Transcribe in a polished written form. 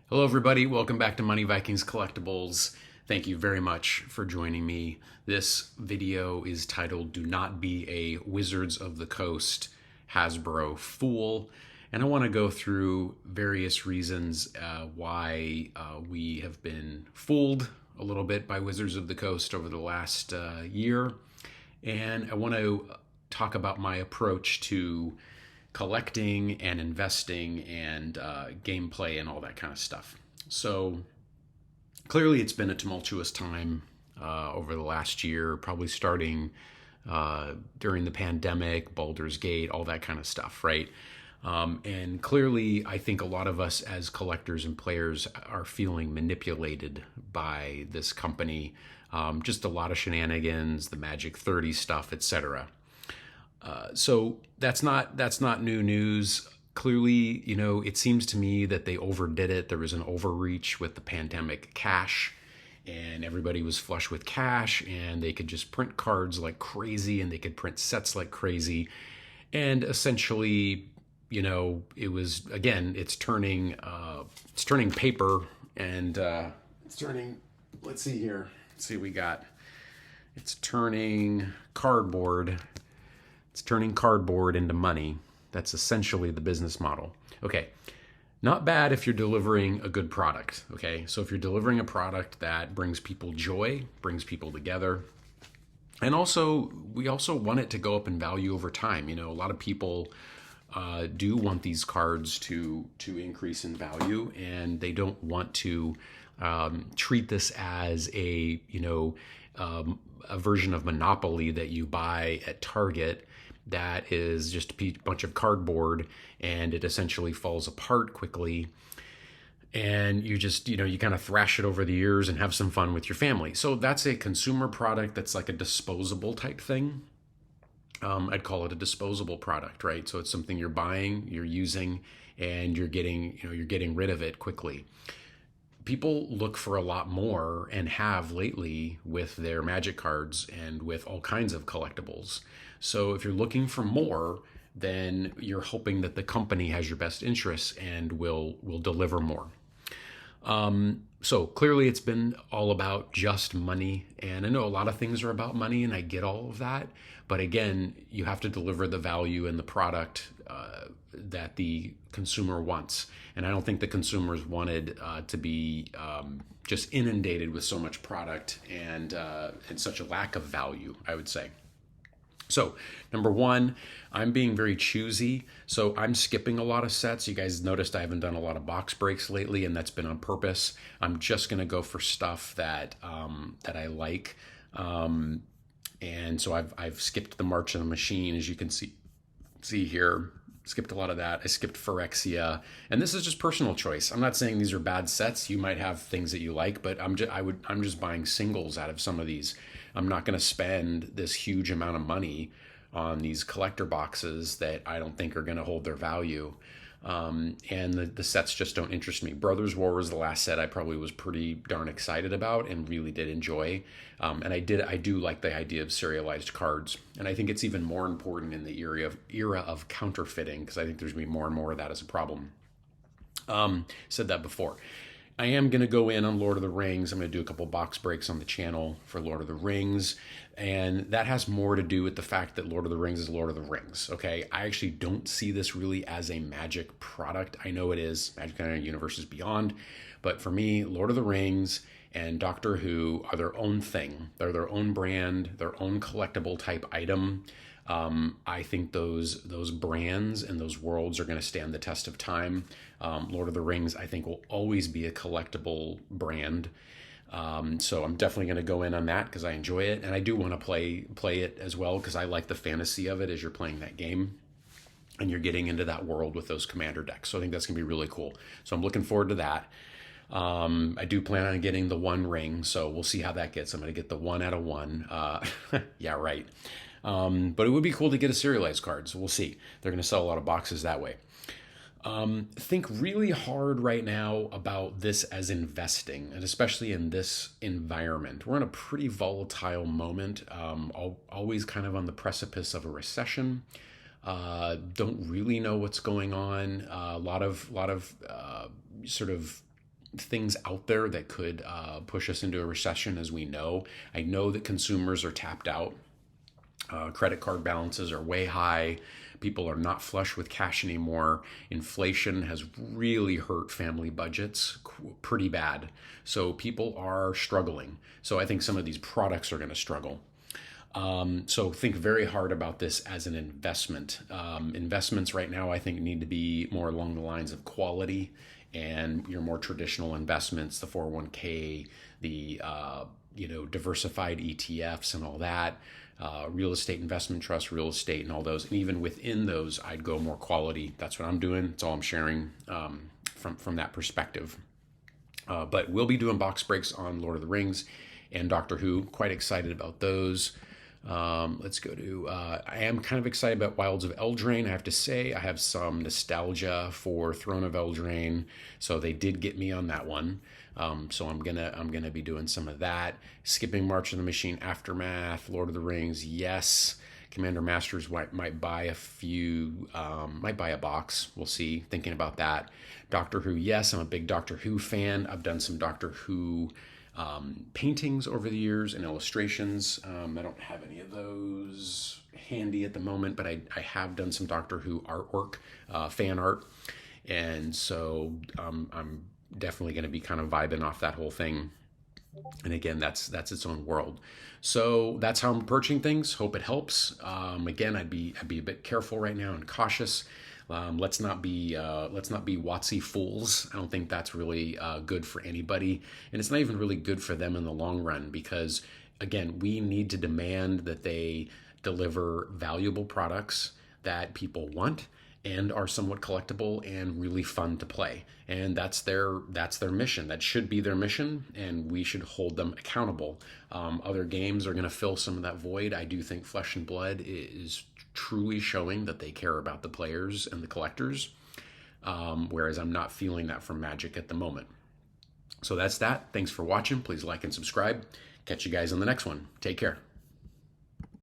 Hello, everybody. Welcome back to Money Vikings Collectibles. Thank you very much for joining me. This video is titled Do Not Be a Wizards of the Coast Hasbro Fool. And I want to go through various reasons why we have been fooled a little bit by Wizards of the Coast over the last year. And I want to talk about my approach to collecting and investing and gameplay and all that kind of stuff. So clearly it's been a tumultuous time over the last year, probably starting during the pandemic, Baldur's Gate, all that kind of stuff, right? And clearly, I think a lot of us as collectors and players are feeling manipulated by this company. Just a lot of shenanigans, the Magic 30 stuff, etc. So that's not new news. Clearly, it seems to me that they overdid it. There was an overreach with the pandemic cash, and everybody was flush with cash, and they could just print cards like crazy, and they could print sets like crazy, and essentially, it was again, it's turning paper, and it's turning. Let's see here. Let's see what we got. It's turning cardboard. It's turning cardboard into money. That's essentially the business model. Okay, not bad if you're delivering a good product. Okay, so if you're delivering a product that brings people joy, brings people together, and also we also want it to go up in value over time. A lot of people do want these cards to increase in value, and they don't want to treat this as a version of Monopoly that you buy at Target that is just a bunch of cardboard and it essentially falls apart quickly, and you just you kind of thrash it over the years and have some fun with your family. So that's a consumer product that's like a disposable type thing. I'd call it a disposable product, right? So it's something you're buying, you're using, and you're getting rid of it quickly. People look for a lot more and have lately with their Magic cards and with all kinds of collectibles. So if you're looking for more, then you're hoping that the company has your best interests and will deliver more. So clearly it's been all about just money, and I know a lot of things are about money, and I get all of that, but again, you have to deliver the value in the product that the consumer wants, and I don't think the consumers wanted to be just inundated with so much product and such a lack of value, I would say. So, number one, I'm being very choosy. So I'm skipping a lot of sets. You guys noticed I haven't done a lot of box breaks lately, and that's been on purpose. I'm just going to go for stuff that I like. And so I've skipped the March of the Machine, as you can see here. Skipped a lot of that. I skipped Phyrexia, and this is just personal choice. I'm not saying these are bad sets. You might have things that you like, but I'm just buying singles out of some of these. I'm not going to spend this huge amount of money on these collector boxes that I don't think are going to hold their value. And the sets just don't interest me. Brothers War was the last set I probably was pretty darn excited about and really did enjoy. And I do like the idea of serialized cards. And I think it's even more important in the era of counterfeiting, because I think there's going to be more and more of that as a problem. Said that before. I am going to go in on Lord of the Rings. I'm going to do a couple box breaks on the channel for Lord of the Rings. And that has more to do with the fact that Lord of the Rings is Lord of the Rings. Okay, I actually don't see this really as a Magic product. I know it is. Magic Universes Beyond. But for me, Lord of the Rings and Doctor Who are their own thing. They're their own brand, their own collectible type item. I think those brands and those worlds are going to stand the test of time. Lord of the Rings, I think, will always be a collectible brand. So I'm definitely going to go in on that because I enjoy it, and I do want to play it as well because I like the fantasy of it as you're playing that game, and you're getting into that world with those commander decks. So I think that's going to be really cool. So I'm looking forward to that. I do plan on getting the One Ring, so we'll see how that gets. I'm going to get the 1 out of 1. Yeah, right. But it would be cool to get a serialized card, so we'll see. They're going to sell a lot of boxes that way. Think really hard right now about this as investing, and especially in this environment. We're in a pretty volatile moment, always kind of on the precipice of a recession. Don't really know what's going on. A lot of sort of things out there that could push us into a recession, as we know. I know that consumers are tapped out. Credit card balances are way high. People are not flush with cash anymore. Inflation has really hurt family budgets pretty bad. So people are struggling. So I think some of these products are going to struggle. So think very hard about this as an investment. Investments right now, I think, need to be more along the lines of quality and your more traditional investments, the 401k, the diversified ETFs and all that, real estate investment trust, real estate and all those. And even within those, I'd go more quality. That's what I'm doing. That's all I'm sharing from that perspective. But we'll be doing box breaks on Lord of the Rings and Doctor Who. Quite excited about those. Let's go to, I am kind of excited about Wilds of Eldraine. I have to say, I have some nostalgia for Throne of Eldraine. So they did get me on that one. So I'm gonna be doing some of that. Skipping March of the Machine, Aftermath, Lord of the Rings, yes. Commander Masters might buy a few, might buy a box. We'll see. Thinking about that. Doctor Who, yes. I'm a big Doctor Who fan. I've done some Doctor Who paintings over the years and illustrations. I don't have any of those handy at the moment, but I have done some Doctor Who artwork, fan art, and so I'm definitely going to be kind of vibing off that whole thing. And again, that's its own world. So that's how I'm approaching things. Hope it helps. Again, I'd be a bit careful right now and cautious. Let's not be WOTC fools. I don't think that's really good for anybody, and it's not even really good for them in the long run, because again, we need to demand that they deliver valuable products that people want and are somewhat collectible and really fun to play. And that's their mission. That should be their mission, and we should hold them accountable. Other games are going to fill some of that void. I do think Flesh and Blood is truly showing that they care about the players and the collectors, whereas I'm not feeling that from Magic at the moment. So that's that. Thanks for watching. Please like and subscribe. Catch you guys on the next one. Take care.